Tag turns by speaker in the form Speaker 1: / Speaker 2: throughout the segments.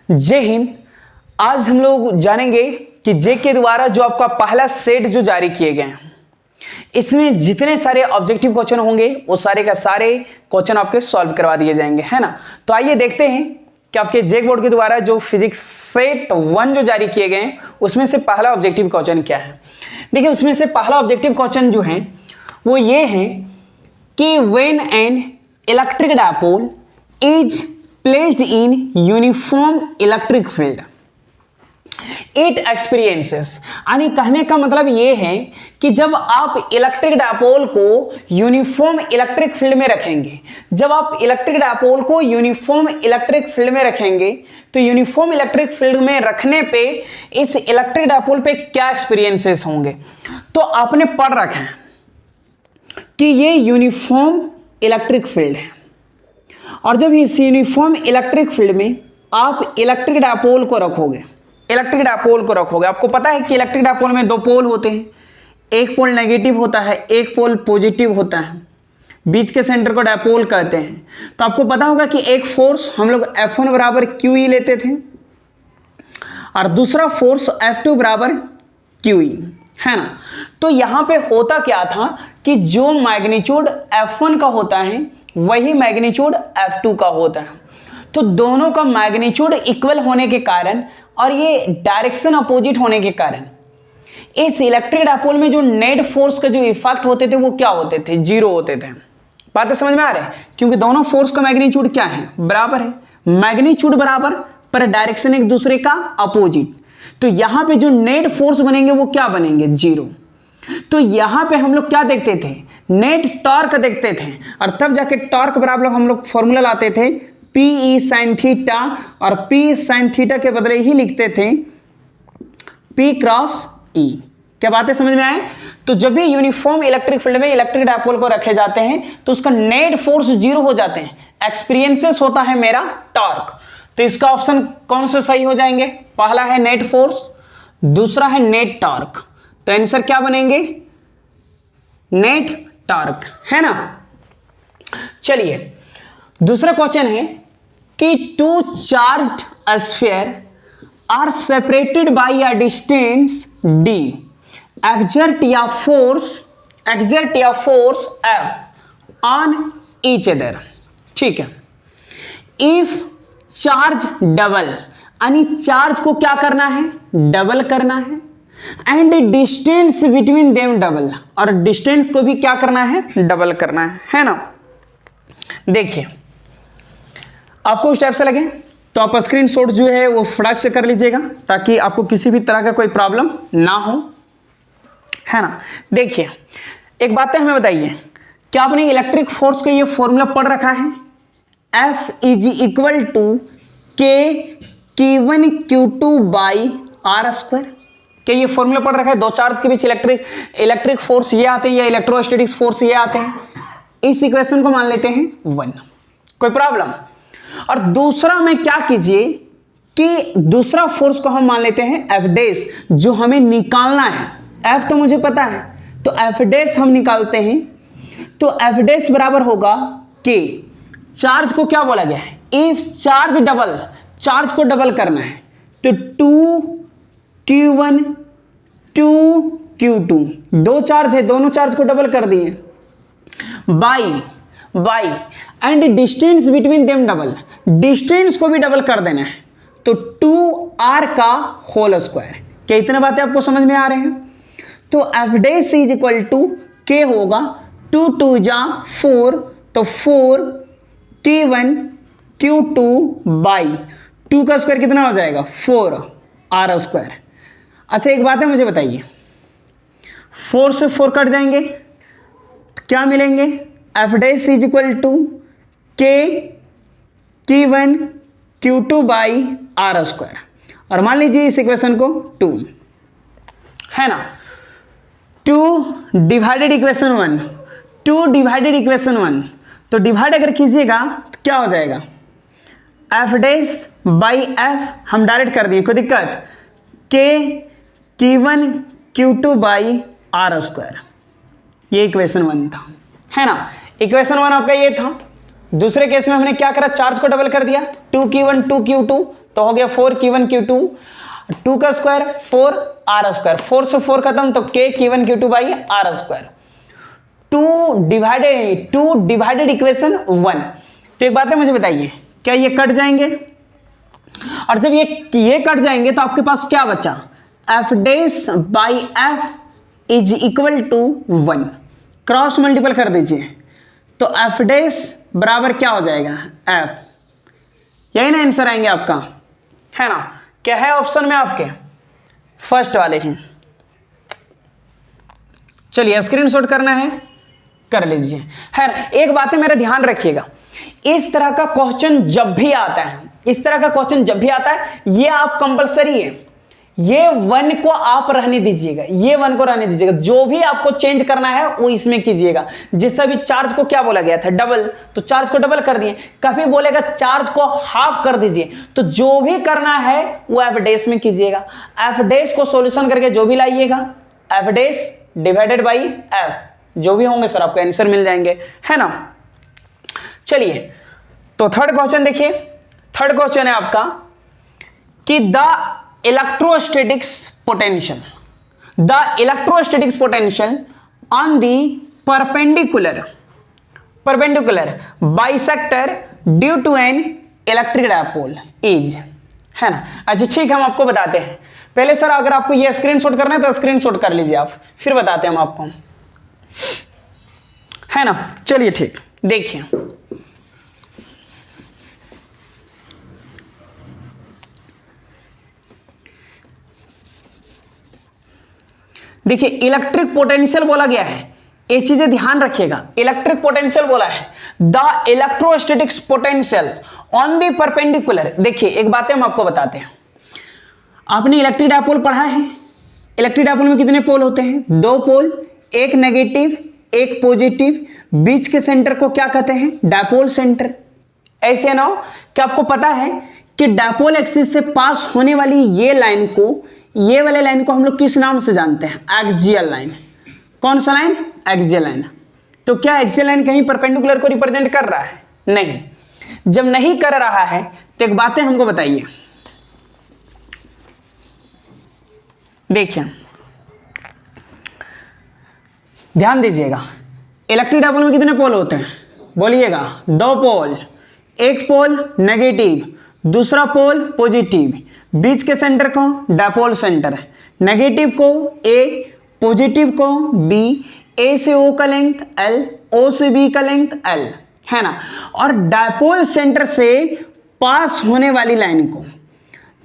Speaker 1: जय हिंद। आज हम लोग जानेंगे कि जे के द्वारा जो आपका पहला सेट जो जारी किए गए हैं, इसमें जितने सारे ऑब्जेक्टिव क्वेश्चन होंगे वो सारे का सारे क्वेश्चन आपके सॉल्व करवा दिए जाएंगे, है ना। तो आइए देखते हैं कि आपके जेक बोर्ड के द्वारा जो फिजिक्स सेट 1 जो जारी किए गए हैं उसमें से पहला ऑब्जेक्टिव क्वेश्चन क्या है। देखिए, उसमें से पहला ऑब्जेक्टिव क्वेश्चन जो है वो ये है कि when an electric dipole is placed in uniform electric field it experiences. यानी कहने का मतलब ये है कि जब आप इलेक्ट्रिक डायपोल को यूनिफॉर्म इलेक्ट्रिक फील्ड में रखेंगे, जब आप इलेक्ट्रिक डायपोल को यूनिफॉर्म इलेक्ट्रिक फील्ड में रखेंगे तो यूनिफॉर्म इलेक्ट्रिक फील्ड में रखने पे इस इलेक्ट्रिक डायपोल पे क्या एक्सपीरियंसेस होंगे। तो आपने पढ़ रखा है कि ये यूनिफॉर्म इलेक्ट्रिक फील्ड है, और जब इस यूनिफॉर्म इलेक्ट्रिक फील्ड में आप इलेक्ट्रिक डायपोल को रखोगे, आपको पता है कि इलेक्ट्रिक डायपोल में दो पोल होते हैं, एक पोल नेगेटिव होता है, एक पोल पॉजिटिव होता है, बीच के सेंटर को डायपोल कहते हैं। तो आपको पता होगा कि एक फोर्स हम लोग F1 बराबर QE लेते थे और दूसरा फोर्स F2 बराबर QE, है ना। तो यहां पे होता क्या था कि जो मैग्नीट्यूड F1 का होता है वही मैग्नीट्यूड F2 का होता है। तो दोनों का मैग्नीट्यूड इक्वल होने के कारण और ये डायरेक्शन अपोजिट होने के कारण इस इलेक्ट्रिक डायपोल में जो नेट फोर्स का जो इफेक्ट होते थे वो क्या होते थे, जीरो होते थे। बातें समझ में आ रहे हैं, क्योंकि दोनों फोर्स का मैग्नीट्यूड क्या है, बराबर है, मैग्नीट्यूड बराबर पर डायरेक्शन एक दूसरे का अपोजिट। तो यहां पे जो नेट फोर्स बनेंगे वो क्या बनेंगे, जीरो। तो यहां पे हम लोग क्या देखते थे, नेट टॉर्क देखते थे, और तब जाके टॉर्क बराबर हम लोग फॉर्मूला लाते थे Pe sin थीटा, और P sin थीटा के बदले ही लिखते थे P क्रॉस E। क्या बातें समझ में आए। तो जब भी यूनिफॉर्म इलेक्ट्रिक फील्ड में इलेक्ट्रिक डायपोल को रखे जाते हैं तो उसका नेट फोर्स जीरो हो जाते हैं, एक्सपीरियंसेस होता है मेरा टॉर्क। तो इसका ऑप्शन कौन सा सही हो जाएंगे, पहला है नेट फोर्स, दूसरा है नेट टॉर्क। तो आंसर क्या बनेंगे, नेट टॉर्क, है ना। चलिए दूसरा क्वेश्चन है कि two charged sphere are separated by a distance d, exert या force F on each other. ठीक है, इफ चार्ज डबल, यानी चार्ज को क्या करना है, डबल करना है, and distance between them double, और डिस्टेंस को भी क्या करना है, डबल करना है ना। देखिए आपको उस टाइप से लगे तो आप स्क्रीनशॉट जो है वो फटाक से कर लीजिएगा ताकि आपको किसी भी तरह का कोई प्रॉब्लम ना हो, है ना। देखिए एक बात है, हमें बताइए क्या आपने इलेक्ट्रिक फोर्स का ये फॉर्मूला पढ़ रखा है, F is equal to K Q1 Q2 by R square. क्या ये फॉर्मूला पढ़ रखा है, दो चार्ज के बीच इलेक्ट्रिक फोर्स ये आते हैं या इलेक्ट्रोस्टैटिक्स फोर्स ये आते हैं। इस इक्वेशन को मान लेते हैं 1, कोई प्रॉब्लम। और दूसरा में क्या कीजिए कि दूसरा फोर्स को हम मान लेते हैं F डैश, जो हमें निकालना है। F तो मुझे पता है, तो F डैश हम निकालते हैं। तो F डैश बराबर होगा K, चार्ज को क्या बोला गया है, इफ चार्ज डबल, चार्ज को डबल करना है तो 2Q1 2Q2, दो चार्ज है, दोनों चार्ज को डबल कर दिए, by and distance between them double, distance को भी डबल कर देना है तो 2R का होल स्क्वायर। क्या इतने बातें आपको समझ में आ रहे हैं। तो F dash is equal to K होगा 2 2 जा 4, तो 4 Q1 Q2 बाई 2 का स्क्वायर कितना हो जाएगा, 4R स्क्वायर। अच्छा एक बात है, मुझे बताइए 4 से 4 कट जाएंगे तो क्या मिलेंगे, F dash is equal to K Q1 Q2 by R square, और मान लीजिए इस इक्वेशन को 2, है ना। 2 डिवाइडेड इक्वेशन 1, 2 डिवाइडेड इक्वेशन 1, तो डिवाइड अगर कीजिएगा तो क्या हो जाएगा, F डैश बाई F हम डायरेक्ट कर दिए, कोई दिक्कत, K Q1 Q2 by R square. ये इक्वेशन 1 था, है ना। इक्वेशन 1 आपका ये था। दूसरे केस में हमने क्या करा, चार्ज को डबल कर दिया, 2q1 2q2 तो हो गया 4q1 q2, 2 का स्क्वायर 4 r स्क्वायर, 4 से 4 खत्म तो k q1 q2 by r square. 2 divided equation 1। तो एक बात है मुझे बताइए, क्या ये कट जाएंगे? और जब ये कट जाएंगे तो आपके पास क्या बचा, F dash by F is equal to 1, cross multiple कर दीजिए तो एफ डैश बराबर क्या हो जाएगा, एफ। यही ना आंसर आएंगे आपका, है ना? क्या है ऑप्शन में आपके? फर्स्ट वाले ही। चलिए स्क्रीनशॉट करना है, कर लीजिए। है ना? एक बात है मेरा ध्यान रखिएगा, इस तरह का क्वेश्चन जब भी आता है, इस तरह का क्वेश्चन जब भी आता है, ये आप कंपलसरी है, ये 1 को आप रहने दीजिएगा, ये 1 को रहने दीजिएगा। जो भी आपको चेंज करना है वो इसमें कीजिएगा। जैसा भी चार्ज को क्या बोला गया था, डबल, तो चार्ज को डबल कर दिए। कभी बोलेगा चार्ज को हाफ कर दीजिए, तो जो भी करना है वो एफ डैश में कीजिएगा। एफ डैश को सॉल्यूशन करके जो भी लाइएगा, F dash divided by F, जो भी होंगे सर आपको आंसर मिल जाएंगे, है ना? चलिए तो थर्ड क्वेश्चन देखिए। थर्ड क्वेश्चन है आपका कि the electrostatics potential on the perpendicular bisector due to an electric dipole is, है ना? अच्छा ठीक है, हम आपको बताते हैं। पहले सर अगर आपको ये स्क्रीनशॉट करना है तो स्क्रीनशॉट कर लीजिए आप, फिर बताते हैं हम आपको, है ना? चलिए ठीक, देखिए देखिए इलेक्ट्रिक पोटेंशियल बोला गया है, ये चीजें ध्यान रखिएगा। इलेक्ट्रिक पोटेंशियल बोला है, the electrostatics potential on the perpendicular. देखिए एक बात हम आपको बताते हैं, आपने इलेक्ट्रिक डायपोल पढ़ा है। इलेक्ट्रिक डायपोल में कितने पोल होते हैं? 2 पोल, एक नेगेटिव एक पॉजिटिव, बीच के सेंटर को क्या कहते हैं? Dipole centre. ऐसे ना हो कि आपको पता है कि डायपोल एक्सिस से पास होने वाली ये लाइन को, ये वाले लाइन को हम लोग किस नाम से जानते हैं? Axial line. कौन सा लाइन? Axial line. तो क्या एक्सियल लाइन कहीं परपेंडिकुलर को रिप्रेजेंट कर रहा है? नहीं। जब नहीं कर रहा है तो एक बातें हमको बताइए। देखिए ध्यान दीजिएगा, इलेक्ट्रिक डायपोल में कितने पोल होते हैं? बोलिएगा। 2 पोल, एक पोल नेगेटिव, दूसरा पोल पॉजिटिव, बीच के सेंटर को डायपोल सेंटर है। नेगेटिव को ए, पॉजिटिव को बी, ए से ओ का लेंथ एल, ओ से बी का लेंथ एल, है ना? और डायपोल सेंटर से पास होने वाली लाइन को,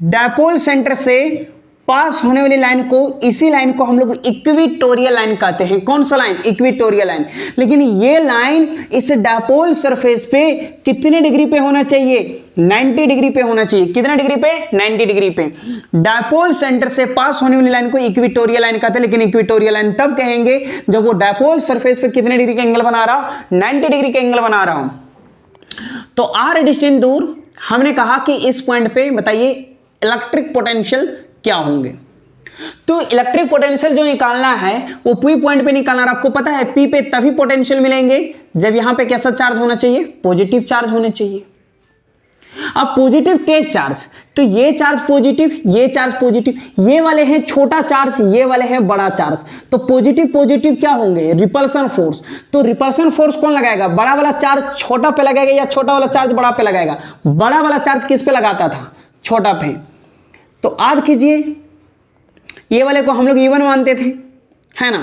Speaker 1: डायपोल सेंटर से पास होने वाली लाइन को, इसी लाइन को हम लोग इक्विटोरियल लाइन कहते हैं। कौन सा लाइन? Equatorial line. लेकिन ये लाइन इस डायपोल सरफेस पे कितने डिग्री पे होना चाहिए? 90 डिग्री पे होना चाहिए। कितने डिग्री पे? 90 डिग्री पे। डायपोल सेंटर से पास होने वाली लाइन को इक्विटोरियल लाइन कहते हैं। लेकिन इक्विटोरियल लाइन तब कहेंगे जब वो डायपोल सरफेस पे कितने डिग्री का एंगल बना रहा हो? 90 डिग्री का एंगल बना रहा हूं। तो आर डिस्टेंस दूर हमने कहा कि इस पॉइंट पे बताइए इलेक्ट्रिक पोटेंशियल क्या होंगे। तो इलेक्ट्रिक पोटेंशियल जो निकालना है वो पी पॉइंट पे निकालना है। आपको पता है पी पे तभी पोटेंशियल मिलेंगे जब यहां पे कैसा चार्ज होना चाहिए? पॉजिटिव चार्ज होने चाहिए। अब पॉजिटिव टेस्ट चार्ज, तो ये चार्ज पॉजिटिव, ये चार्ज पॉजिटिव, ये वाले हैं छोटा चार्ज, ये वाले हैं बड़ा चार्ज। तो पॉजिटिव पॉजिटिव क्या होंगे? Repulsion force. तो रिपल्सन फोर्स कौन लगाएगा? बड़ा वाला चार्ज छोटा पे लगाएगा या छोटा वाला चार्ज बड़ा पे लगाएगा? बड़ा वाला चार्ज किस पे लगाता था? छोटा पे। तो याद कीजिए ये वाले को हम लोग E1 मानते थे, है ना?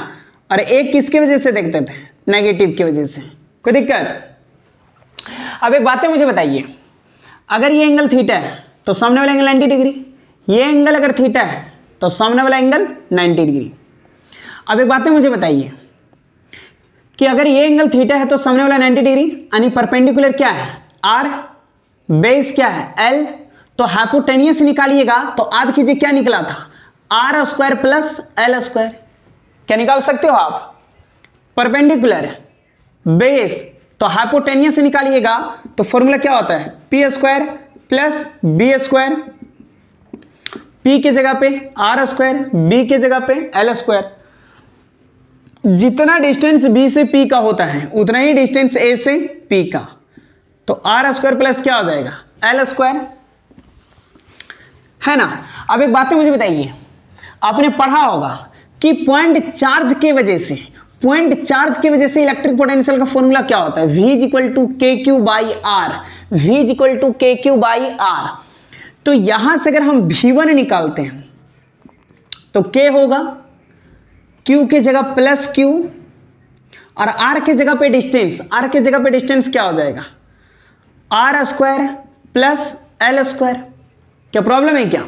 Speaker 1: और एक किसके वजह से देखते थे? नेगेटिव की वजह से। कोई दिक्कत? अब एक बात है मुझे बताइए, अगर ये एंगल थीटा है तो सामने वाला एंगल 90 डिग्री, ये एंगल अगर थीटा है तो सामने वाला एंगल 90 डिग्री। अब एक बात है मुझे बताइए कि अगर ये एंगल थीटा है तो सामने वाला 90 डिग्री, यानी परपेंडिकुलर क्या है? R, बेस क्या है? L। तो हाइपोटेनियस निकालिएगा तो याद कीजिए क्या निकला था? R square plus L square. क्या निकाल सकते हो आप? परपेंडिकुलर बेस, तो हाइपोटेनियस निकालिएगा तो फॉर्मूला क्या होता है? P square plus B square, P के जगह पे आर स्क्वायर, बी के जगह पे एल स्क्वायर। जितना डिस्टेंस बी से पी का होता है उतना ही डिस्टेंस ए से पी का। तो आर स्क्वायर प्लस क्या हो जाएगा एल स्क्वायर, है ना। अब एक बात मुझे बताइए, आपने पढ़ा होगा कि पॉइंट चार्ज की वजह से इलेक्ट्रिक पोटेंशियल का फॉर्मूला क्या होता है, V is equal to K Q by R, V is equal to K Q by R. तो यहां से अगर हम V1 निकालते हैं तो K होगा Q की जगह प्लस Q, और R की जगह पे डिस्टेंस क्या हो जाएगा R square plus L square. क्या प्रॉब्लम है क्या?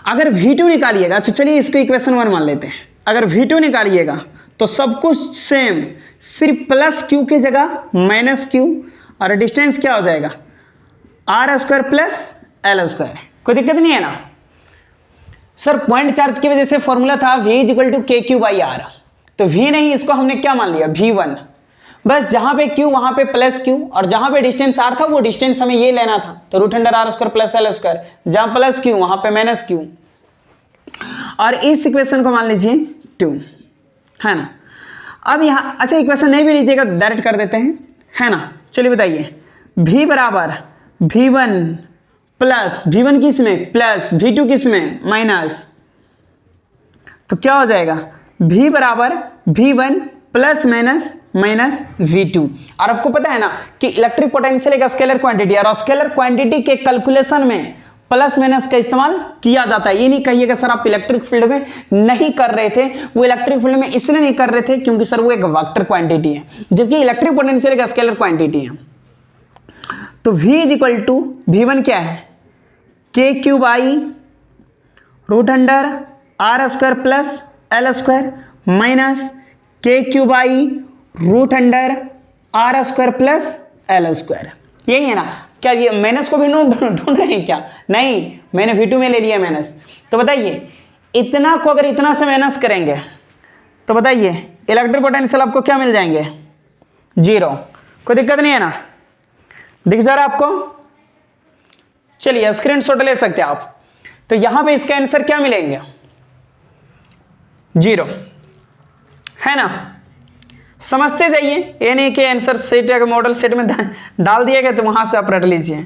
Speaker 1: अगर V2 निकालिएगा, तो चलिए इसको इक्वेशन 1 मान लेते हैं। अगर V2 निकालिएगा तो सब कुछ सेम, सिर्फ प्लस Q की जगह माइनस Q, और डिस्टेंस क्या हो जाएगा R square plus L square. कोई दिक्कत नहीं है ना सर? पॉइंट चार्ज की वजह से फॉर्मूला था V is equal to K Q by R, तो V नहीं, इसको हमने क्या मान लिया V1। बस जहां पे Q वहां पे प्लस Q, और जहां पे डिस्टेंस R था वो डिस्टेंस हमें ये लेना था, तो root under R square plus L square, जहां प्लस Q वहां पे माइनस Q, और इस इक्वेशन को मान लीजिए 2, है ना। अब यहाँ अच्छा इक्वेशन नहीं भी लीजिएगा, डायरेक्ट कर देते हैं, है ना। चलिए बताइए, V बराबर V1 प्लस V1 किस में प्लस, V2 किस में माइनस, तो क्या हो जाएगा V बराबर V1 प्लस माइनस V2। और आपको पता है ना कि इलेक्ट्रिक पोटेंशियल एक स्केलर क्वांटिटी है, और स्केलर क्वांटिटी के कैलकुलेशन में प्लस माइनस का इस्तेमाल किया जाता है। ये नहीं कहिएगा सर आप इलेक्ट्रिक फील्ड में नहीं कर रहे थे, वो इलेक्ट्रिक फील्ड में इसलिए नहीं कर रहे थे क्योंकि सर वो एक वेक्टर क्वांटिटी है, जबकि इलेक्ट्रिक पोटेंशियल एक स्केलर क्वांटिटी है। तो V is equal to V1 क्या है K Q by root under R square plus L square minus K Q by root under R square plus L square. यही है ना? क्या ये माइनस को भी ढूंढ रहे हैं क्या? नहीं, मैंने V2 में ले लिया माइनस। तो बताइए इतना को अगर इतना से माइनस करेंगे तो बताइए इलेक्ट्रिक पोटेंशियल आपको क्या मिल जाएंगे 0। कोई दिक्कत नहीं है ना? दिख जा रहा है आपको? चलिए स्क्रीनशॉट ले सकते हैं आप। तो यहां पे इसका आंसर क्या मिलेंगे 0, है ना। समझते जाइए, ये नहीं कि आंसर सेट या मॉडल सेट में डाल दिया गया तो वहां से आप रट लीजिए,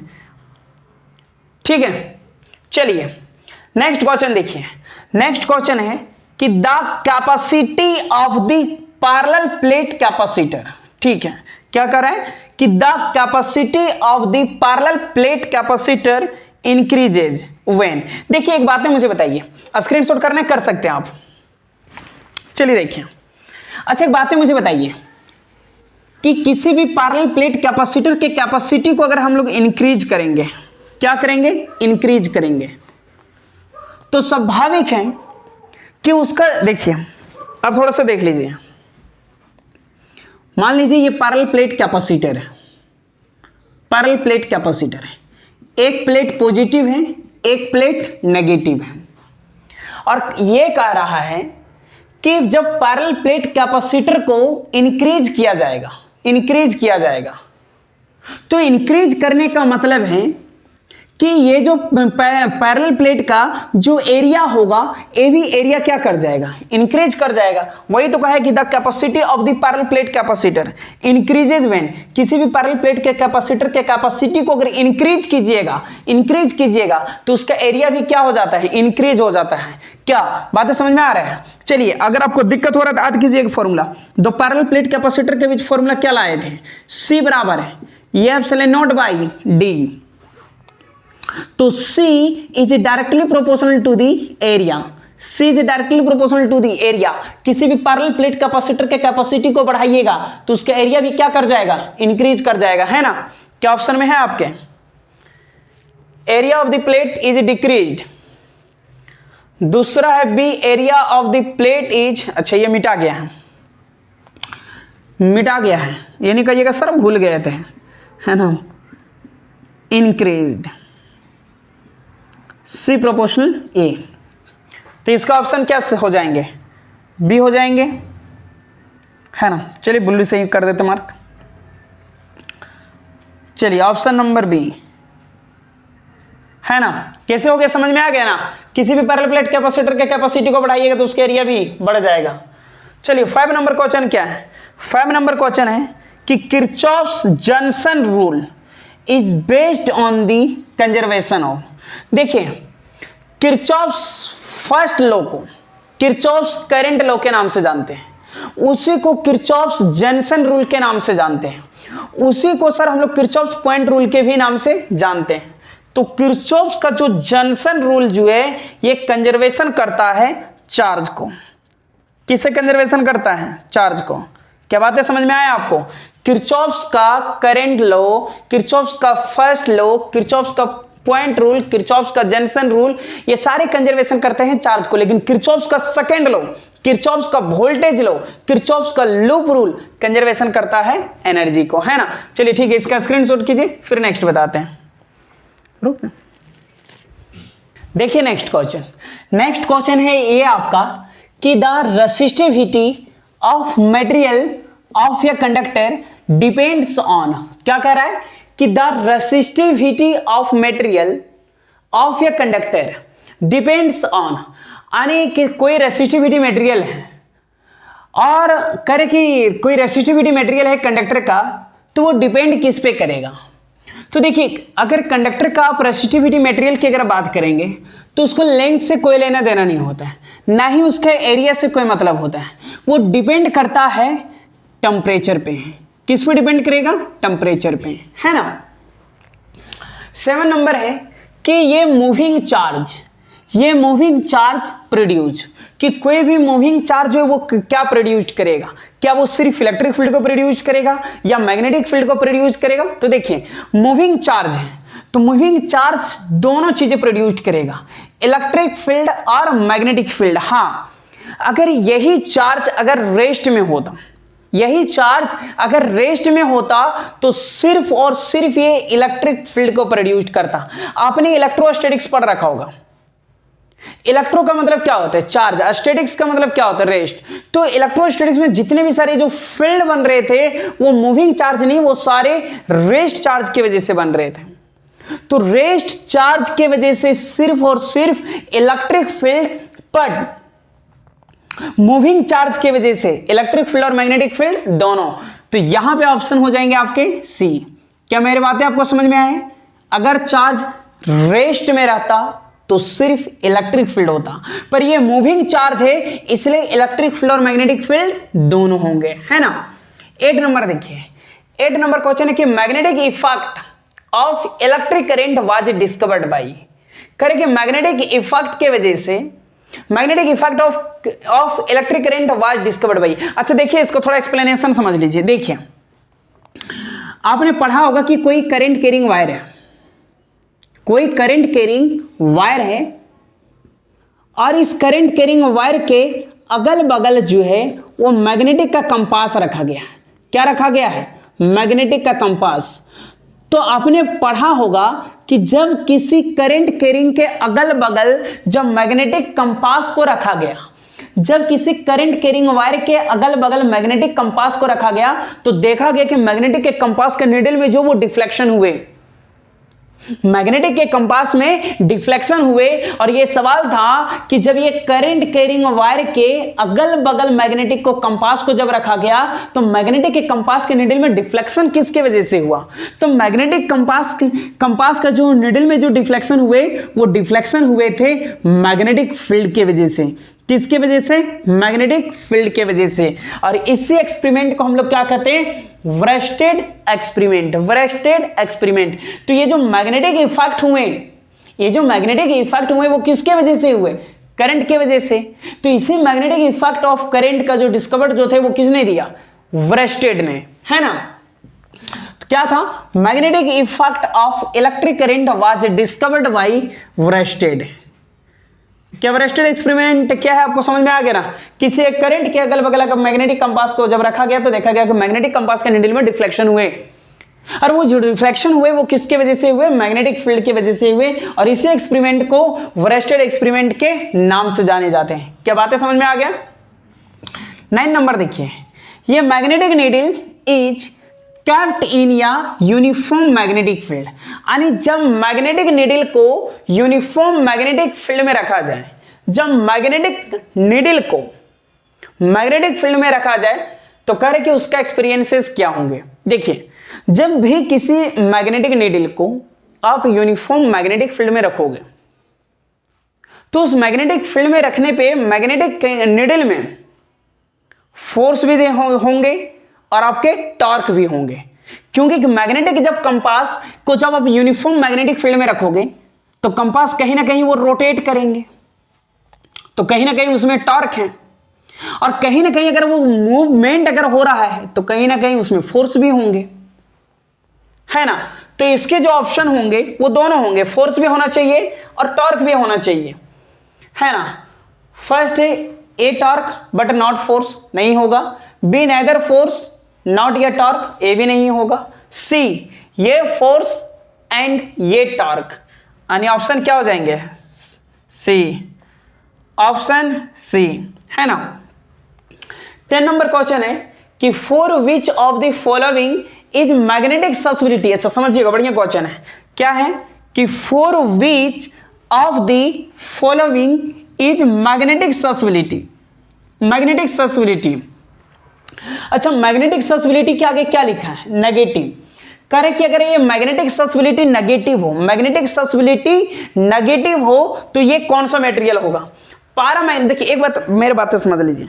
Speaker 1: ठीक है। चलिए नेक्स्ट क्वेश्चन देखिए। नेक्स्ट क्वेश्चन है कि the capacity of the parallel plate capacitor, ठीक है। क्या कर रहा है कि the capacity of the parallel plate capacitor increases when. देखिए एक बात है, मुझे बताइए, स्क्रीनशॉट करना कर सकते हैं आप। चलिए देखिए, अच्छा एक बात है, मुझे बताइए कि किसी भी पैरेलल प्लेट कैपेसिटर के कैपेसिटी को अगर हम लोग इंक्रीज करेंगे, क्या करेंगे इंक्रीज करेंगे, तो स्वाभाविक है कि उसका, देखिए अब थोड़ा सा देख लीजिए, मान लीजिए ये पैरेलल प्लेट कैपेसिटर है, पैरेलल प्लेट कैपेसिटर है, एक प्लेट पॉजिटिव है एक प्लेट नेगेटिव है, और ये कह रहा है कि जब पैरेलल प्लेट कैपेसिटर को इंक्रीज किया जाएगा, तो इंक्रीज करने का मतलब है कि ये जो पैरेलल प्लेट का जो एरिया होगा, ये भी एरिया क्या कर जाएगा इंक्रीज कर जाएगा। वही तो कहा है कि the capacity of the parallel plate capacitor increases when, किसी भी पैरेलल प्लेट के कैपेसिटर के कैपेसिटी को अगर इंक्रीज कीजिएगा तो उसका एरिया भी क्या हो जाता है इंक्रीज हो जाता है। क्या बातें समझ में आ रहा है? चलिए अगर आपको दिक्कत हो रहा है तो याद कीजिए एक फॉर्मूला, दो पैरेलल प्लेट कैपेसिटर के बीच फॉर्मूला क्या लाए थे, C बराबर है ये एप्सिलॉन नॉट बाई डी। तो C is directly proportional to the area, C is directly proportional to the area. किसी भी पैरेलल प्लेट कैपेसिटर के कैपेसिटी को बढ़ाइएगा तो उसका एरिया भी क्या कर जाएगा इंक्रीज कर जाएगा, है ना। क्या ऑप्शन में है आपके? Area of the plate is decreased. दूसरा है B, area of the plate is, अच्छा ये मिटा गया है, ये नहीं कहिएगा सर भूल गए थे, है ना, इंक्रीज्ड। C प्रोपोर्शनल A, तो इसका ऑप्शन क्या हो जाएंगे B हो जाएंगे, है ना। चलिए बुल्लू से ही कर देते मार्क। चलिए ऑप्शन नंबर B, है ना। कैसे हो गया समझ में आ गया ना? किसी भी पैरेलल प्लेट कैपेसिटर के कैपेसिटी को बढ़ाइएगा तो उसका एरिया भी बढ़ जाएगा। चलिए 5 नंबर क्वेश्चन क्या है? 5 नंबर क्वेश्चन है कि Kirchhoff's Johnson rule is based on the conservation of, देखिए किरचॉफ्स फर्स्ट लॉ को किरचॉफ्स करंट लॉ के नाम से जानते हैं, उसी को किरचॉफ्स जॉनसन रूल के नाम से जानते हैं, उसी को सर हम लोग किरचॉफ्स पॉइंट रूल के भी नाम से जानते हैं। तो किरचॉफ्स का जो जॉनसन रूल जो है ये कंजर्वेशन करता है चार्ज को। किसे कंजर्वेशन करता है? चार्ज को। क्या बात है, समझ में आया आपको? किरचॉफ्स का करंट लॉ, किरचॉफ्स का फर्स्ट लॉ, किरचॉफ्स का पॉइंट रूल, किरचॉफ्स का जॉनसन रूल, ये सारे कंजर्वेशन करते हैं चार्ज को। लेकिन किरचॉफ्स का सेकंड लॉ, किरचॉफ्स का वोल्टेज लॉ, किरचॉफ्स का लूप रूल कंजर्वेशन करता है एनर्जी को, है ना। चलिए ठीक है, इसका स्क्रीनशॉट कीजिए, फिर नेक्स्ट बताते हैं। देखिए नेक्स्ट क्वेश्चन, नेक्स्ट क्वेश्चन है ये आपका कि the resistivity of material of a conductor depends on, क्या कह रहा है कि the resistivity of material of a conductor depends on, यानी कि कोई रेसिस्टिविटी मटेरियल है और करे कि कोई रेसिस्टिविटी मटेरियल है कंडक्टर का, तो वो डिपेंड किस पे करेगा। तो देखिए अगर कंडक्टर का आप रेसिस्टिविटी मटेरियल की अगर बात करेंगे तो उसको लेंथ से कोई लेना देना नहीं होता है, ना ही उसके एरिया से कोई मतलब होता है, वो डिपेंड करता है टेम्परेचर पे। किस पे डिपेंड करेगा? टेम्परेचर पे, है ना। 7 नंबर है कि ये मूविंग चार्ज प्रोड्यूस, कि कोई भी मूविंग चार्ज है वो क्या प्रोड्यूस करेगा, क्या वो सिर्फ इलेक्ट्रिक फील्ड को प्रोड्यूस करेगा या मैग्नेटिक फील्ड को प्रोड्यूस करेगा। तो देखिए मूविंग चार्ज है तो मूविंग चार्ज दोनों चीजें प्रोड्यूस करेगा, इलेक्ट्रिक फील्ड और मैग्नेटिक फील्ड। हाँ, अगर यही चार्ज अगर रेस्ट में होता, यही चार्ज अगर रेस्ट में होता तो सिर्फ और सिर्फ ये इलेक्ट्रिक फील्ड को प्रोड्यूस करता। आपने इलेक्ट्रोस्टैटिक्स पढ़ रखा होगा, इलेक्ट्रो का मतलब क्या होता है? चार्ज, स्टैटिक्स का मतलब क्या होता है? रेस्ट। तो इलेक्ट्रोस्टैटिक्स में जितने भी सारे जो फील्ड बन रहे थे वो मूविंग चार्ज नहीं, वो सारे रेस्ट चार्ज की वजह से बन रहे थे। तो रेस्ट चार्ज के वजह से सिर्फ और सिर्फ इलेक्ट्रिक फील्ड, पर मूविंग चार्ज की वजह से इलेक्ट्रिक फील्ड और मैग्नेटिक फील्ड दोनों। तो यहां पे ऑप्शन हो जाएंगे आपके सी। क्या मेरी बातें आपको समझ में आए? अगर चार्ज रेस्ट में रहता तो सिर्फ इलेक्ट्रिक फील्ड होता, पर ये मूविंग चार्ज है इसलिए इलेक्ट्रिक फील्ड और मैग्नेटिक फील्ड दोनों होंगे, है ना। 8 नंबर देखिए, 8 नंबर क्वेश्चन है कि magnetic effect of electric current was discovered bye, करें कि मैग्नेटिक इफेक्ट के वजह से, magnetic effect of electric current was discovered bye. अच्छा देखिए इसको थोड़ा एक्सप्लेनेशन समझ लीजिए। देखिए आपने पढ़ा होगा कि कोई करंट कैरिंग वायर है, कोई करंट कैरिंग वायर है और इस करंट कैरिंग वायर के अगल बगल जो है वो मैग्नेटिक का कंपास रखा गया है। क्या रखा गया है? मैग्नेटिक का कंपास। तो आपने पढ़ा होगा कि जब किसी करंट कैरिंग के अगल बगल जब मैग्नेटिक कंपास को रखा गया, जब किसी करंट कैरिंग वायर के अगल बगल मैग्नेटिक कंपास को रखा गया तो देखा गया कि मैग्नेटिक के कंपास के नीडल में जो वो डिफ्लेक्शन हुए, मैग्नेटिक के कंपास में डिफ्लेक्शन हुए। और यह सवाल था कि जब ये करंट कैरिंग वायर के अगल बगल मैग्नेटिक को कंपास को जब रखा गया तो मैग्नेटिक के कंपास के नीडल में डिफ्लेक्शन किसके वजह से हुआ? तो मैग्नेटिक कंपास का जो नीडल में जो डिफ्लेक्शन हुए वो डिफ्लेक्शन हुए थे मैग्नेटिक फील्ड के वजह से। किसके वजह से? मैग्नेटिक फील्ड के वजह से। और इसी एक्सपेरिमेंट को हम लोग क्या कहते हैं? व्रेस्टेड एक्सपेरिमेंट। व्रेस्टेड एक्सपेरिमेंट। तो ये जो मैग्नेटिक इफेक्ट हुए, ये जो मैग्नेटिक इफेक्ट हुए वो किसके वजह से हुए? करंट के वजह से। तो इसी मैग्नेटिक इफेक्ट ऑफ करंट का जो डिस्कवर्ड जो थे वो किसने दिया? व्रेस्टेड ने, है ना। तो क्या था? Magnetic effect of electric current was discovered by Oersted. क्या व्रेस्टेड एक्सपेरिमेंट क्या है आपको समझ में आ गया ना? किसी एक करंट के अगल बगल का मैग्नेटिक कंपास को जब रखा गया तो देखा गया कि मैग्नेटिक कंपास के नीडल में डिफ्लेक्शन हुए, और वो जो डिफ्लेक्शन हुए वो किसके वजह से हुए? मैग्नेटिक फील्ड की वजह से हुए। और इसी एक्सपेरिमेंट को व्रेस्टेड एक्सपेरिमेंट के नाम से जाने जाते हैं। क्या बातें समझ में आ गया? 9 नंबर देखिए, ये magnetic needle is kept in या यूनिफॉर्म मैग्नेटिक फील्ड, यानी जब मैग्नेटिक नीडल को यूनिफॉर्म मैग्नेटिक फील्ड में रखा जाए, जब मैग्नेटिक नीडल को मैग्नेटिक फील्ड में रखा जाए तो कह रहे कि उसका एक्सपीरियंसेस क्या होंगे? देखिए, जब भी किसी मैग्नेटिक नीडल को आप यूनिफॉर्म मैग्नेटिक फील्ड में रखोगे तो उस मैग्नेटिक फील्ड में रखने पे मैग्नेटिक नीडल में फोर्स भी होंगे और आपके टॉर्क भी होंगे, क्योंकि मैग्नेटिक जब कंपास को जब आप यूनिफॉर्म मैग्नेटिक फील्ड में रखोगे तो कंपास कहीं ना कहीं वो रोटेट करेंगे, तो कहीं ना कहीं उसमें टॉर्क है, और कहीं ना कहीं अगर वो मूवमेंट अगर हो रहा है तो कहीं ना कहीं उसमें फोर्स भी होंगे, है ना। तो इसके जो ऑप्शन होंगे वो दोनों होंगे, फोर्स भी होना चाहिए और टॉर्क भी होना चाहिए, है ना। फर्स्ट है ए टॉर्क बट नॉट फोर्स, नहीं होगा। बी नेदर फोर्स नॉट ये टॉर्क, ए भी नहीं होगा। सी ये फोर्स एंड ये टॉर्क, यानी ऑप्शन क्या हो जाएंगे? सी, ऑप्शन सी, है ना। 10 नंबर क्वेश्चन है कि for which of the following is magnetic susceptibility. अच्छा समझिएगा, बढ़िया क्वेश्चन है। क्या है कि for which of the following is magnetic susceptibility, magnetic susceptibility. अच्छा, मैग्नेटिक ससेप्टिबिलिटी के आगे क्या लिखा है? नेगेटिव। कह रहे कि अगर ये मैग्नेटिक ससेप्टिबिलिटी नेगेटिव हो, मैग्नेटिक ससेप्टिबिलिटी नेगेटिव हो तो ये कौन सा मटेरियल होगा? पारामैग्नेटिक। देखिए एक बात मेरे बातें समझ लीजिए,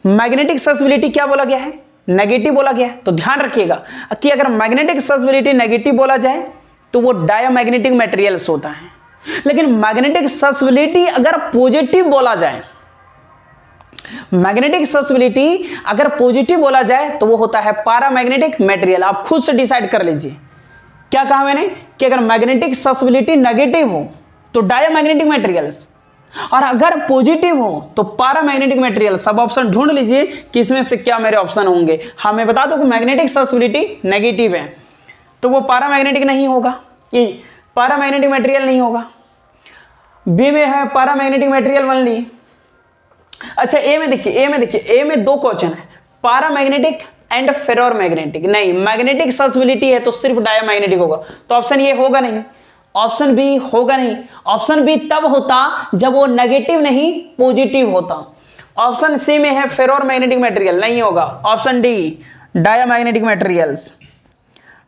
Speaker 1: मैग्नेटिक ससेप्टिबिलिटी क्या बोला गया है? नेगेटिव बोला गया है। तो ध्यान रखिएगा कि अगर मैग्नेटिक ससेप्टिबिलिटी नेगेटिव बोला जाए तो वो डायमैग्नेटिक मटेरियल्स होता है, लेकिन मैग्नेटिक ससेप्टिबिलिटी अगर पॉजिटिव बोला जाए, मैग्नेटिक ससेप्टिबिलिटी अगर पॉजिटिव बोला जाए तो वो होता है पैरामैग्नेटिक मटेरियल। आप खुद से डिसाइड कर लीजिए। क्या कहा मैंने कि अगर मैग्नेटिक ससेप्टिबिलिटी नेगेटिव हो तो डायमैग्नेटिक मटेरियल्स, और अगर पॉजिटिव हो तो पैरामैग्नेटिक मटेरियल। सब ऑप्शन ढूंढ लीजिए कि इसमें से क्या मेरे ऑप्शन होंगे। हाँ, मैं बता दूं कि मैग्नेटिक ससेप्टिबिलिटी नेगेटिव है तो वो पैरामैग्नेटिक नहीं होगा, कि पैरामैग्नेटिक मटेरियल नहीं होगा। बी में है पैरामैग्नेटिक मटेरियल मान ली। अच्छा, ए में देखिए, ए में दो क्वेश्चन है, पैरामैग्नेटिक एंड फेरोमैग्नेटिक। नहीं, मैग्नेटिक ससेप्टिबिलिटी है तो सिर्फ डायमैग्नेटिक होगा, तो ऑप्शन ये होगा नहीं, ऑप्शन बी होगा नहीं। ऑप्शन बी तब होता जब वो नेगेटिव नहीं पॉजिटिव होता। ऑप्शन सी में है फेरोमैग्नेटिक मटेरियल, नहीं होगा। Option D diamagnetic materials.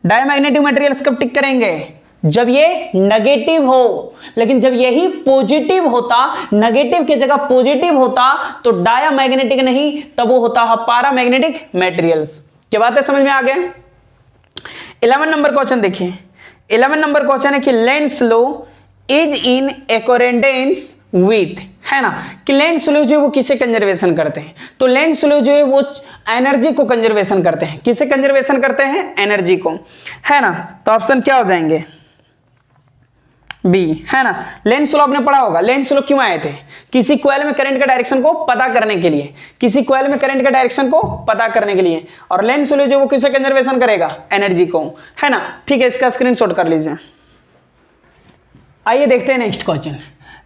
Speaker 1: Diamagnetic materials कब टिक करेंगे? जब ये नेगेटिव हो, लेकिन जब यही पॉजिटिव होता, नेगेटिव की जगह पॉजिटिव होता तो डायमैग्नेटिक नहीं, तब वो होता है पैरामैग्नेटिक मटेरियल्स। क्या बात है, समझ में आ गया? 11 नंबर क्वेश्चन देखिए। 11 नंबर क्वेश्चन है कि lens low is in accordance with, है ना, कि लेंस लो जो है वो किसे कंजर्वेशन करते हैं? तो लेंस लो जो है वो एनर्जी को कंजर्वेशन करते हैं। किसे कंजर्वेशन करते हैं? एनर्जी को, है ना। तो ऑप्शन क्या हो जाएंगे? बी, है ना। लेंस लॉ आपने पढ़ा होगा। लेंस लॉ क्यों आए थे? किसी कॉइल में करंट का डायरेक्शन को पता करने के लिए, किसी कॉइल में करंट का डायरेक्शन को पता करने के लिए। और लेंस लॉ जो वो किसे कंजर्वेशन करेगा? एनर्जी को, है ना। ठीक है, इसका स्क्रीनशॉट कर लीजिए। आइए देखते हैं नेक्स्ट क्वेश्चन।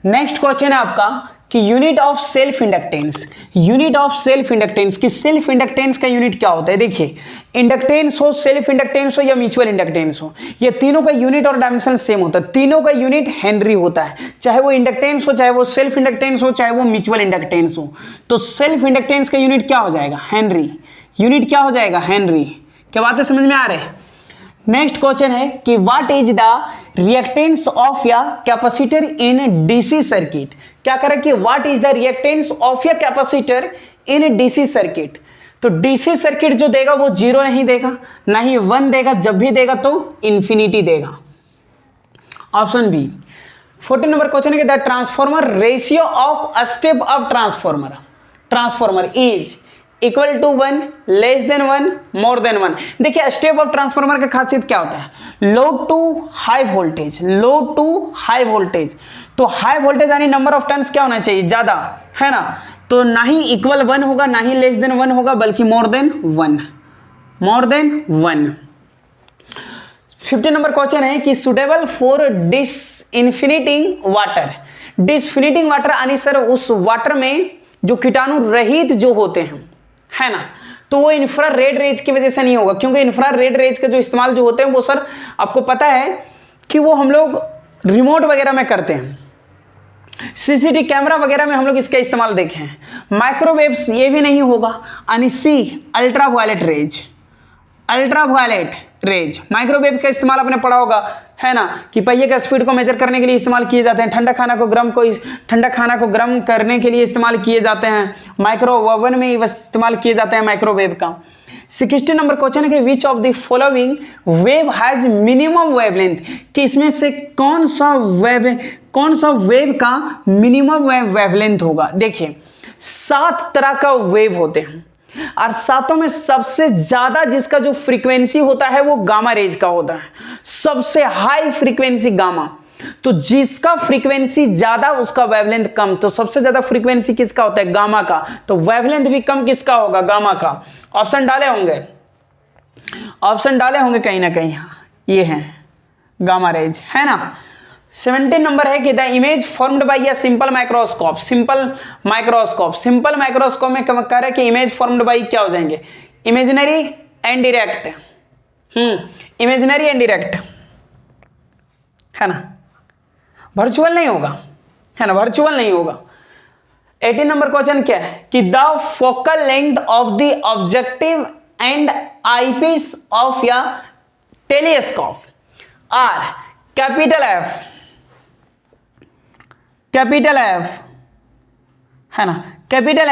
Speaker 1: नेक्स्ट क्वेश्चन है आपका कि unit of self inductance. Unit of self inductance की सेल्फ इंडक्टेंस का यूनिट क्या होता है? देखिए, इंडक्टेंस हो, सेल्फ इंडक्टेंस हो या म्यूचुअल इंडक्टेंस हो, ये तीनों का यूनिट और डायमेंशन सेम होता है। तीनों का यूनिट हेनरी होता है, चाहे वो इंडक्टेंस हो, चाहे वो सेल्फ इंडक्टेंस हो, चाहे वो म्यूचुअल इंडक्टेंस हो। तो सेल्फ इंडक्टेंस का यूनिट क्या हो जाएगा? हेनरी। यूनिट क्या हो जाएगा? हेनरी। क्या बातें समझ में आ रहे हैं? नेक्स्ट क्वेश्चन है कि what is the reactance of या कैपेसिटर इन डीसी सर्किट। क्या करें कि what is the reactance of या कैपेसिटर इन डीसी सर्किट। तो डीसी सर्किट जो देगा वो 0 नहीं देगा, ना ही 1 देगा, जब भी देगा तो इंफिनिटी देगा। Option B. 14 नंबर क्वेश्चन है कि the transformer ratio of a step of transformer is equal to 1, less than 1, more than 1। देखिए, स्टेप ऑफ ट्रांसफॉर्मर का खासियत क्या होता है? Low to high voltage, low to high voltage. तो हाई वोल्टेज यानी नंबर ऑफ टर्न्स क्या होना चाहिए? ज्यादा, है ना। तो ना ही इक्वल 1 होगा, ना ही लेस देन 1 होगा, बल्कि मोर than 1, more than 1। 15 number question है कि सुटेबल फॉर डिसइंफिनिटिंग वाटर। डिसइंफिनिटिंग वाटर यानी सर उस वाटर में जो कीटाणु रहित जो होते हैं, है ना, तो वो इंफ्रारेड रेज की वजह से नहीं होगा, क्योंकि इंफ्रारेड रेज का जो इस्तेमाल जो होते हैं वो सर आपको पता है कि वो हम लोग रिमोट वगैरह में करते हैं, सीसीटीवी कैमरा वगैरह में हम लोग इसका इस्तेमाल देखे हैं। माइक्रोवेव्स ये भी नहीं होगा, यानी C ultra violet rays, ultraviolet rays, microwave का इस्तेमाल आपने पढ़ा होगा, है ना, कि पहिए का स्पीड को मेजर करने के लिए इस्तेमाल किए जाते हैं, ठंडा खाना को गर्म करने के लिए इस्तेमाल किए जाते हैं, माइक्रो ओवन में इस्तेमाल किए जाते हैं माइक्रोवेव का। 60 नंबर क्वेश्चन है कि which of the following wave has minimum wavelength, कि इसमें से कौन सा वेव का मिनिमम वेवलेंथ होगा। देखिए 7 तरह का वेव होते हैं और सातों में सबसे ज्यादा जिसका जो फ्रीक्वेंसी होता है वो गामा रेज का होता है, सबसे हाई फ्रीक्वेंसी गामा। तो जिसका फ्रीक्वेंसी ज्यादा उसका वेवलेंथ कम, तो सबसे ज्यादा फ्रीक्वेंसी किसका होता है, गामा का, तो वेवलेंथ भी कम किसका होगा, गामा का। ऑप्शन डाले होंगे कहीं ना कहीं, ये है गामा रेज, है ना। 17 नंबर है कि the image formed by a simple microscope, simple microscope में कह रहा है कि इमेज फॉर्म्ड बाय क्या हो जाएंगे, imaginary and direct, imaginary and direct, है ना, वर्चुअल नहीं होगा, है ना, वर्चुअल नहीं होगा। 18 नंबर क्वेश्चन क्या है कि the focal length of the objective and eyepiece of या टेलीस्कोप आर कैपिटल F, है ना, capital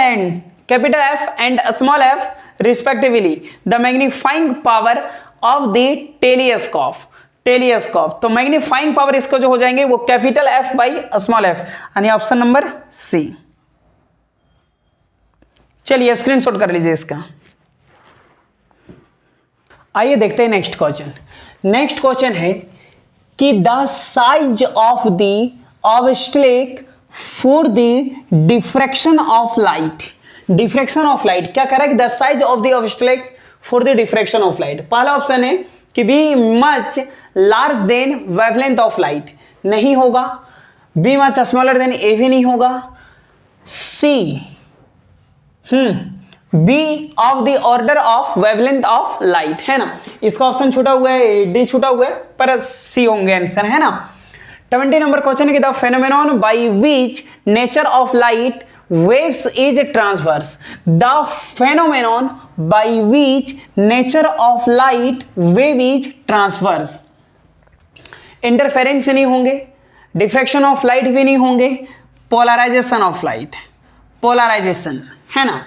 Speaker 1: F and small f respectively, the magnifying power of the telescope, तो मैग्नीफाइंग पावर इसको जो हो जाएंगे वो capital F by small f, यानी ऑप्शन नंबर सी। चलिए स्क्रीनशॉट कर लीजिए इसका। आइए देखते हैं नेक्स्ट क्वेश्चन है कि the size of the obstacle for the diffraction of light, क्या कह रहा है कि the size of the obstacle for the diffraction of light. पहला ऑप्शन है कि be much large than wavelength of light, नहीं होगा, be much smaller than, A भी नहीं होगा, C be of the order of wavelength of light, है ना। इसका ऑप्शन छूटा हुआ है, डी छूटा हुआ है, पर सी होंगे आंसर, है ना। 20 नंबर क्वेश्चन है कि the phenomenon by which nature of light waves is transverse, the phenomenon by which nature of light wave is transverse. Interference नहीं होंगे, डिफ्रैक्शन ऑफ लाइट भी नहीं होंगे, पोलराइजेशन ऑफ लाइट, है ना।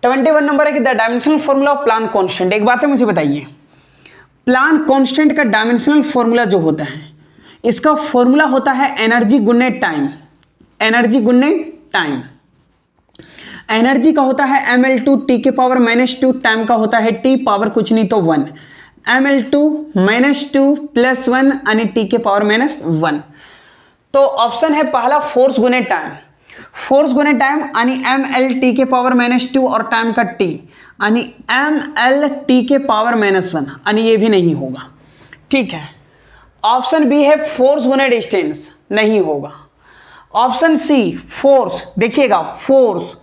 Speaker 1: 21 नंबर है कि the dimensional formula of Planck constant. एक बात है मुझे बताइए, प्लांक कांस्टेंट का डायमेंशनल फॉर्मूला जो होता है, इसका फॉर्मूला होता है एनर्जी गुने टाइम, एनर्जी का होता है ml2 t के पावर -2, टाइम का होता है t पावर कुछ नहीं तो 1, ml2 -2 + 1 यानी t के पावर -1। तो ऑप्शन है पहला फोर्स गुने टाइम, यानी mlt के पावर -2 और टाइम का t यानी mlt के पावर -1, यानी ये भी नहीं होगा, ठीक है। ऑप्शन बी है फोर्स गुने डिस्टेंस, नहीं होगा। ऑप्शन सी फोर्स, देखिएगा फोर्स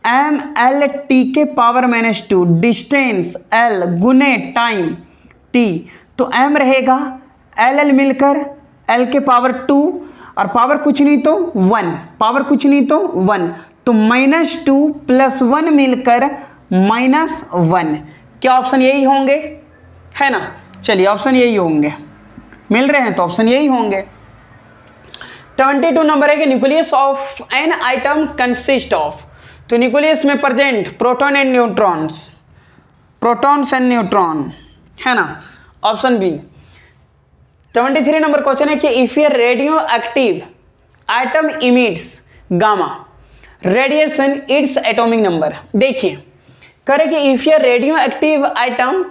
Speaker 1: mlt के पावर -2, डिस्टेंस l गुने टाइम t, तो m रहेगा l मिलकर l के पावर 2 और पावर कुछ नहीं तो 1, तो -2 + 1 मिलकर -1। क्या ऑप्शन यही होंगे, है ना। चलिए ऑप्शन यही होंगे, मिल रहे हैं तो ऑप्शन यही होंगे। 22 नंबर है कि nucleus of an item consist of, तो न्यूक्लियस में प्रेजेंट प्रोटॉन एंड न्यूट्रॉन, है ना, ऑप्शन बी। 23 नंबर क्वेश्चन है कि if A radio active item emits gamma radiation its atomic number. देखिए करें कि if A radio active item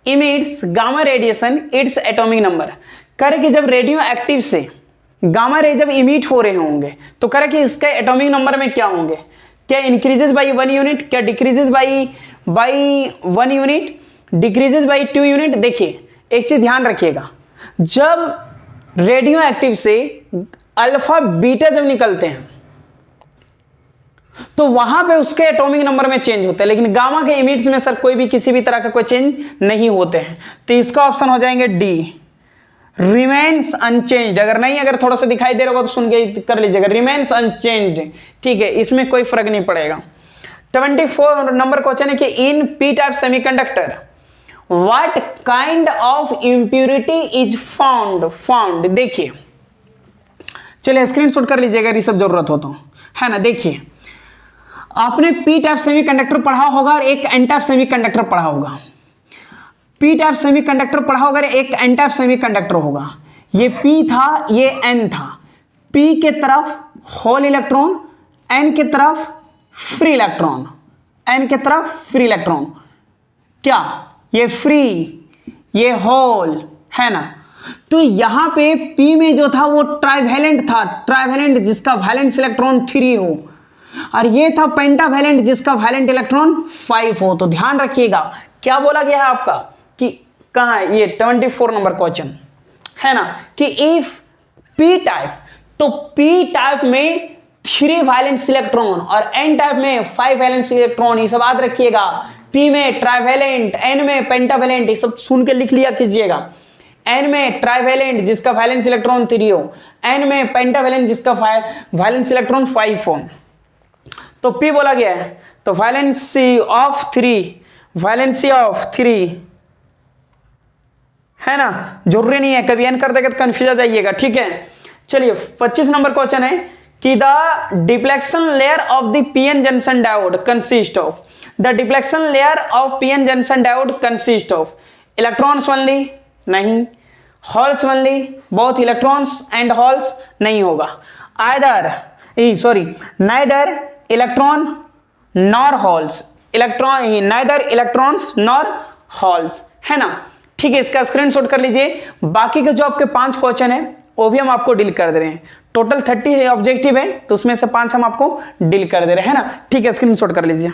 Speaker 1: emits gamma radiation its atomic number, करें कि जब रेडियो एक्टिव से गामा रे जब इमिट हो रहे होंगे तो करें कि इसके एटॉमिक नंबर में क्या होंगे, क्या इंक्रीजेस बाई 1 यूनिट, क्या decreases by 1 unit, decreases by 2 unit. देखिए एक चीज ध्यान रखिएगा, जब रेडियो एक्टिव से अल्फा बीटा जब निकलते हैं तो वहां पे उसके एटॉमिक नंबर में चेंज होते हैं, लेकिन गामा के इमिट्स में सर कोई भी किसी भी तरह का कोई चेंज नहीं होते हैं, तो इसका ऑप्शन हो जाएंगे डी, रिमेन्स अनचेंज्ड। अगर थोड़ा सा दिखाई दे रहा होगा तो सुन के कर लीजिएगा, रिमेन्स अनचेंज्ड, ठीक है, इसमें कोई फर्क नहीं पड़ेगा। 24 नंबर क्वेश्चन है कि in P type semiconductor what kind of impurity is found देखिए, चलिए स्क्रीनशॉट कर लीजिएगा ये सब जरूरत हो तो, है ना। देखिए आपने पी टाइप सेमीकंडक्टर पढ़ा होगा और एक एन टाइप सेमीकंडक्टर पढ़ा होगा। पी टाइप सेमीकंडक्टर पढ़ा होगा, एक एन टाइप सेमीकंडक्टर होगा। ये पी था, ये एन था। पी के तरफ होल इलेक्ट्रॉन, एन के तरफ फ्री इलेक्ट्रॉन, एन के तरफ फ्री इलेक्ट्रॉन। क्या ये फ्री, ये होल, है ना। तो यहां पे P में जो था वो ट्राइवैलेंट था, ट्राइवैलेंट जिसका वैलेंस इलेक्ट्रॉन 3 हो, और ये था पेंटावैलेंट जिसका वैलेंट इलेक्ट्रॉन 5 हो। तो ध्यान रखिएगा क्या बोला गया है आपका कि कहां है ये 24 नंबर क्वेश्चन, है ना, कि इफ P टाइप, तो P टाइप में 3 वैलेंस इलेक्ट्रॉन और N टाइप में 5 वैलेंस इलेक्ट्रॉन, ये सब याद रखिएगा। P में ट्राइवैलेंट, N में पेंटावैलेंट, ये सब सुन के लिख लिया कीजिएगा। N में ट्राइवैलेंट जिसका वैलेंस इलेक्ट्रॉन 3 हो, N में पेंटावैलेंट जिसका वैलेंस इलेक्ट्रॉन 5 हो। तो P बोला गया है, तो वैलेंसी ऑफ 3, वैलेंसी ऑफ 3, है ना, जरूरी नहीं है, कभी N कर देगा तो कंफ्यूज आ जाइएगा, ठीक है। चलिए 25 नंबर क्वेश्चन है कि the depletion layer of the PN junction diode consist of, the depletion layer of PN junction diode consist of electrons only, नहीं, holes only, both electrons and holes, नहीं होगा, neither electron nor holes, neither electrons nor holes, है ना। ठीक है, इसका screenshot कर लीजिए। बाकी के जो आपके 5 क्वेश्चन है वो भी हम आपको डील कर दे रहे हैं। टोटल 30 ऑब्जेक्टिव है, तो उसमें से 5 हम आपको डील कर दे रहे हैं, है ना। ठीक है, स्क्रीनशॉट कर लीजिए।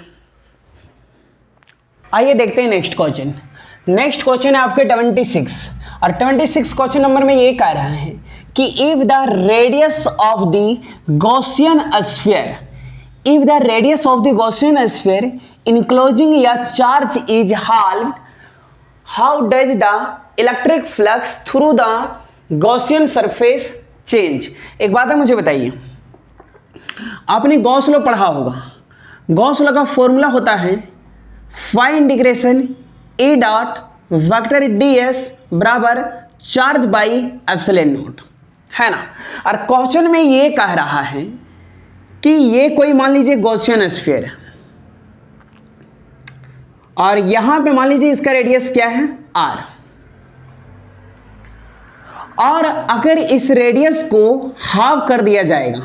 Speaker 1: आइए देखते हैं नेक्स्ट क्वेश्चन। नेक्स्ट क्वेश्चन है आपके 26, और 26 क्वेश्चन नंबर में ये कह रहा है कि if the radius of the Gaussian sphere, if the radius of the Gaussian sphere enclosing a charge is halved, how does the electric flux through the Gaussian surface change. एक बात है, मुझे बताइए, आपने गॉस लॉ पढ़ा होगा। Gauss law का formula होता है phi integration A dot vector ds बराबर चार्ज बाई एप्सिलॉन नॉट, है ना। और क्वेश्चन में ये कह रहा है कि ये कोई मान लीजिए गॉसियन स्फीयर है, और यहां पे मान लीजिए इसका रेडियस क्या है, r, और अगर इस रेडियस को हाफ कर दिया जाएगा,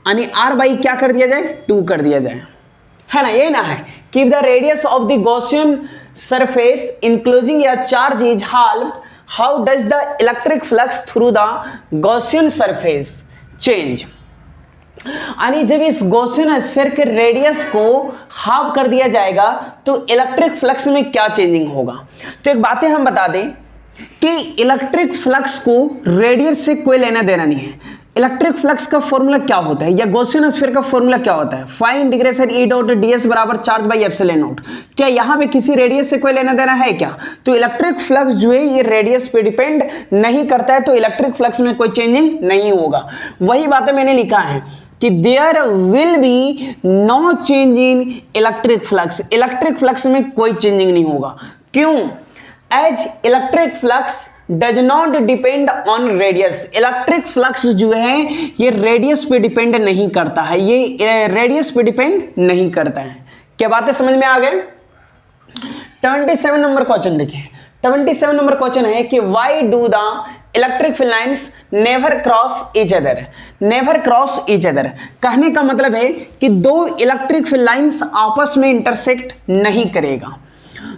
Speaker 1: यानी r बाई क्या कर दिया जाए, 2 कर दिया जाए, है ना। ये ना है कि the radius of the Gaussian surface enclosing a charge is halved, how does the electric flux through the Gaussian surface change. यानी जब इस गॉसियन स्फीयर के रेडियस को हाफ कर दिया जाएगा तो इलेक्ट्रिक फ्लक्स में क्या चेंजिंग होगा। तो एक बातें हम बता दें कि इलेक्ट्रिक फ्लक्स को रेडियस से कोई लेना देना नहीं है। इलेक्ट्रिक फ्लक्स का फॉर्मूला क्या होता है, या गॉसियन स्फीयर का फॉर्मूला क्या होता है, phi integration E dot ds बराबर चार्ज बाई एप्सिलॉन नॉट। क्या यहां पे किसी रेडियस से कोई लेना देना है क्या। तो इलेक्ट्रिक फ्लक्स जो है ये रेडियस पे डिपेंड नहीं करता है, तो इलेक्ट्रिक फ्लक्स में कोई चेंजिंग नहीं होगा। वही बातें मैंने लिखा है कि there will be no change in electric flux, electric flux में कोई चेंजिंग नहीं होगा। क्यों, as electric flux does not depend on radius, electric flux जो है ये रेडियस पे डिपेंड नहीं करता है, ये रेडियस पे डिपेंड नहीं करता है। क्या बातें समझ में आ गए। 27 नंबर क्वेश्चन देखिए। 27 नंबर क्वेश्चन है कि why do the electric field lines never cross each other, never cross each other. कहने का मतलब है कि 2 इलेक्ट्रिक फील्ड लाइंस आपस में इंटरसेक्ट नहीं करेगा,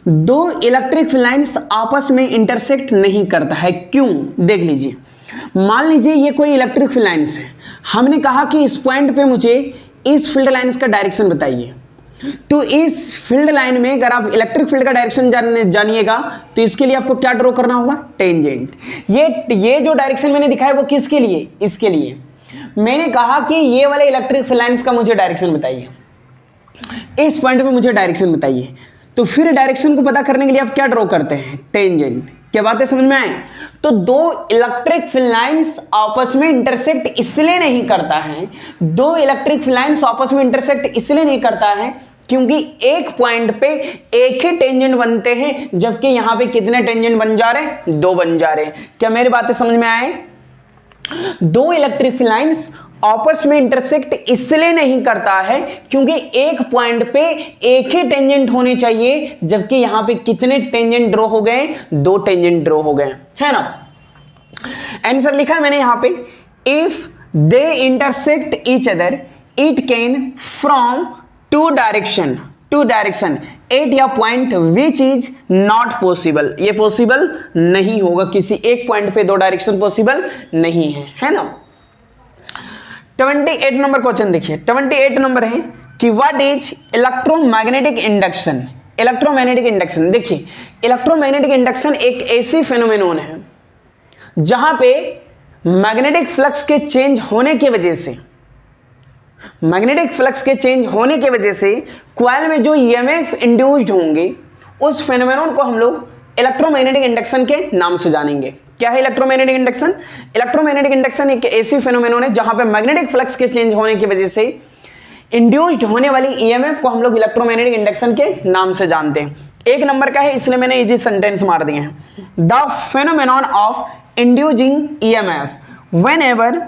Speaker 1: 2 इलेक्ट्रिक फील्ड लाइंस आपस में इंटरसेक्ट नहीं करता है। क्यों, देख लीजिए। मान लीजिए ये कोई इलेक्ट्रिक फील्ड लाइंस है, हमने कहा कि इस पॉइंट पे मुझे इस फील्ड लाइंस का डायरेक्शन बताइए। तो इस फील्ड लाइन में अगर आप इलेक्ट्रिक फील्ड का डायरेक्शन जानिएगा तो इसके लिए आपको क्या ड्रॉ करना होगा, टेंजेंट। ये जो डायरेक्शन मैंने दिखाया वो किसके लिए, इसके लिए। मैंने कहा कि ये वाले इलेक्ट्रिक फील्ड लाइंस का मुझे डायरेक्शन बताइए, इस पॉइंट पे मुझे डायरेक्शन बताइए। तो फिर डायरेक्शन को पता करने के लिए आप क्या ड्रॉ करते हैं, टेंजेंट। क्या बातें समझ में आए। तो 2 इलेक्ट्रिक फील्ड लाइंस आपस में इंटरसेक्ट इसलिए नहीं करता है, 2 इलेक्ट्रिक फील्ड लाइंस आपस में इंटरसेक्ट इसलिए नहीं करता है क्योंकि एक पॉइंट पे एक ही टेंजेंट बनते हैं, जबकि यहां पे कितने टेंजेंट बन जा रहे हैं? 2 बन जा रहे हैं। क्या मेरी बातें समझ में आए? 2 इलेक्ट्रिक लाइंस आपस में इंटरसेक्ट इसलिए नहीं करता है क्योंकि एक पॉइंट पे एक ही टेंजेंट होने चाहिए, जबकि यहां पे कितने टेंजेंट ड्रॉ हो गए? 2 टेंजेंट ड्रॉ हो गए, है ना। आंसर लिखा है मैंने यहां पे, if they intersect each other it can from two direction at a point which is not possible. ये पॉसिबल नहीं होगा, किसी एक पॉइंट पे 2 डायरेक्शन पॉसिबल नहीं है ना। 28 नंबर क्वेश्चन देखिए, 28 नंबर है कि what is electromagnetic induction. Electromagnetic induction, देखिए इलेक्ट्रोमैग्नेटिक इंडक्शन एक ऐसी फेनोमेनन है जहां पे मैग्नेटिक फ्लक्स के चेंज होने की वजह से, मैग्नेटिक फ्लक्स के चेंज होने की वजह से कॉइल में जो ईएमएफ इंड्यूस्ड होंगे, उस फेनोमेनन को हम लोग इलेक्ट्रोमैग्नेटिक इंडक्शन के नाम से जानेंगे। क्या है इलेक्ट्रोमैग्नेटिक इंडक्शन? इलेक्ट्रोमैग्नेटिक इंडक्शन एक ऐसी फेनोमेनन है जहां पे मैग्नेटिक फ्लक्स के चेंज होने की वजह से इंड्यूस्ड होने वाली ईएमएफ को हम लोग इलेक्ट्रोमैग्नेटिक इंडक्शन के नाम से जानते हैं। 1 नंबर का है, इसलिए मैंने इजी सेंटेंस मार दिए हैं। The phenomenon of inducing EMF whenever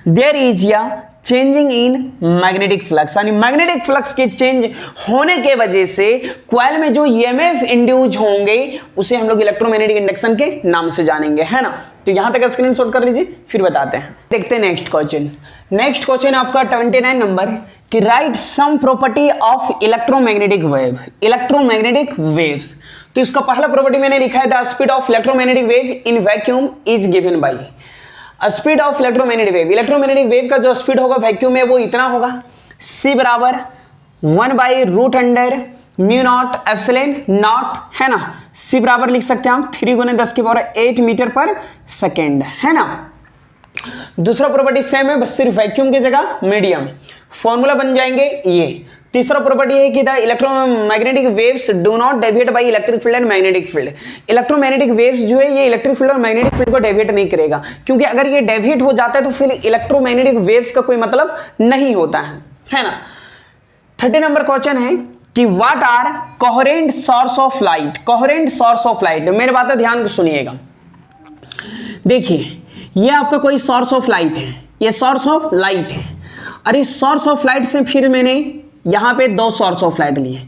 Speaker 1: there is या चेंजिंग इन मैग्नेटिक फ्लक्स, यानी मैग्नेटिक फ्लक्स के चेंज होने के वजह से कॉइल में जो ईएमएफ इंड्यूस होंगे उसे हम लोग इलेक्ट्रोमैग्नेटिक इंडक्शन के नाम से जानेंगे, है ना। तो यहां तक स्क्रीनशॉट कर लीजिए, फिर बताते हैं। देखते हैं नेक्स्ट क्वेश्चन। नेक्स्ट क्वेश्चन आपका 29 नंबर कि right sum property of electromagnetic wave, electromagnetic waves. तो इसका पहला प्रॉपर्टी मैंने लिखा है, the speed of electromagnetic wave in vacuum is given by speed of electromagnetic wave. Electromagnetic wave का जो स्पीड होगा वैक्यूम में वो इतना होगा, c बराबर 1/√अंडर म्यू नॉट एप्सिलॉन नॉट, है ना। c बराबर लिख सकते हैं हम 3 × 10⁸ मीटर पर सेकेंड, है ना। दूसरा प्रॉपर्टी सेम है, बस सिर्फ वैक्यूम की जगह मीडियम। फॉर्मूला बन जाएंगे ये। तीसरा प्रॉपर्टी है कि the electromagnetic waves do not deviate by electric field and magnetic field. Electromagnetic waves जो है ये इलेक्ट्रिक फील्ड और मैग्नेटिक फील्ड को डेविएट नहीं करेगा, क्योंकि अगर ये डेविएट हो जाता है तो फिर इलेक्ट्रोमैग्नेटिक वेव्स का कोई मतलब नहीं होता है ना। 30 नंबर क्वेश्चन है कि what are coherent source of light. Coherent source of light, मेरी बात ध्यान से सुनिएगा। देखिए ये आपका कोई सोर्स ऑफ लाइट है, ये सोर्स ऑफ लाइट है, और इस सोर्स ऑफ लाइट से फिर मैंने यहां पे 2 सोर्स ऑफ लाइट लिए।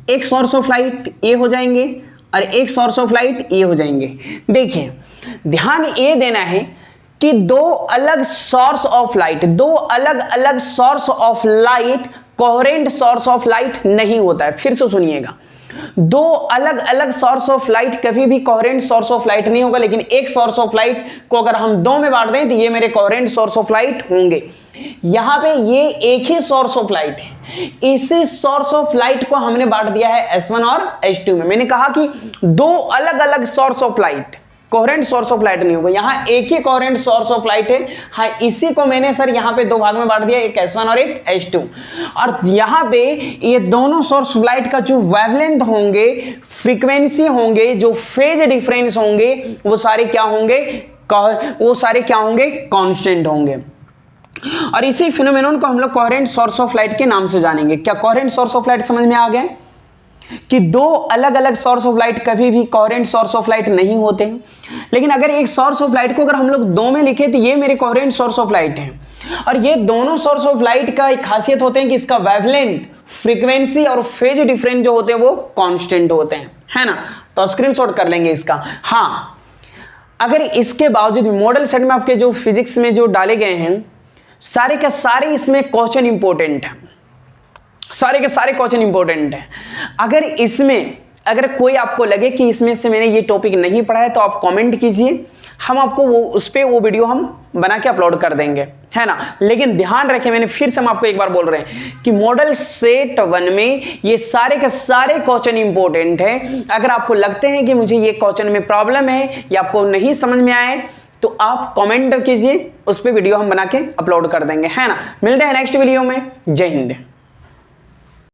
Speaker 1: एक सोर्स ऑफ लाइट ये हो जाएंगे और एक सोर्स ऑफ लाइट ये हो जाएंगे। देखिए ध्यान ये देना है कि 2 अलग सोर्स ऑफ लाइट, 2 अलग अलग source of light coherent source of light नहीं होता है। फिर से सुनिएगा, 2 अलग अलग सोर्स ऑफ लाइट कभी भी कोहेरेंट सोर्स ऑफ लाइट नहीं होगा, लेकिन एक सोर्स ऑफ लाइट को अगर हम 2 में बांट दें तो ये मेरे कोहेरेंट सोर्स ऑफ लाइट होंगे। यहां पे ये एक ही सोर्स ऑफ लाइट है, इसी सोर्स ऑफ लाइट को हमने बांट दिया है S1 और S2 में। मैंने कहा कि 2 अलग अलग source of light, coherent source of light नहीं होगा, यहां एक ही कोहेरेंट सोर्स ऑफ लाइट है। हाँ, इसी को मैंने सर यहां पे 2 भाग में बांट दिया, एक S1 और एक S2। और यहां पे ये दोनों सोर्स ऑफ लाइट का जो वेवलेंथ होंगे, फ्रीक्वेंसी होंगे, जो फेज डिफरेंस होंगे, वो सारे क्या होंगे? कांस्टेंट होंगे। और इसी फिनोमेनन को हम लोग कोहेरेंट सोर्स ऑफ लाइट के नाम से जानेंगे। क्या कोहेरेंट सोर्स ऑफ लाइट समझ में आ गया कि 2 अलग अलग सोर्स ऑफ लाइट कभी भी कोहेरेंट सोर्स ऑफ लाइट नहीं होते, लेकिन अगर एक सोर्स ऑफ लाइट को अगर हम लोग 2 में लिखे तो ये मेरे कोहेरेंट सोर्स ऑफ लाइट है। और ये दोनों सोर्स ऑफ लाइट का एक खासियत होते हैं कि इसका वेवलेंथ, फ्रीक्वेंसी और फेज डिफरेंस जो होते हैं वो कांस्टेंट होते हैं, है ना। तो स्क्रीनशॉट कर लेंगे इसका। हाँ, अगर इसके बावजूद मॉडल सेट में आपके जो फिजिक्स में जो डाले गए हैं सारे के सारे इसमें क्वेश्चन इंपॉर्टेंट है, सारे के सारे क्वेश्चन इंपॉर्टेंट है। अगर कोई आपको लगे कि इसमें से मैंने ये टॉपिक नहीं पढ़ा है तो आप कमेंट कीजिए, हम आपको वो वीडियो हम बना के अपलोड कर देंगे, है ना। लेकिन ध्यान रखें, मैंने फिर से हम आपको एक बार बोल रहे हैं कि मॉडल सेट 1 में ये सारे के सारे क्वेश्चन इंपॉर्टेंट है। अगर आपको लगते हैं कि मुझे ये क्वेश्चन में प्रॉब्लम है या आपको नहीं समझ में आए तो आप कमेंट कीजिए, उस पर वीडियो हम बना के अपलोड कर देंगे, है ना। मिलते हैं नेक्स्ट वीडियो में। जय हिंद।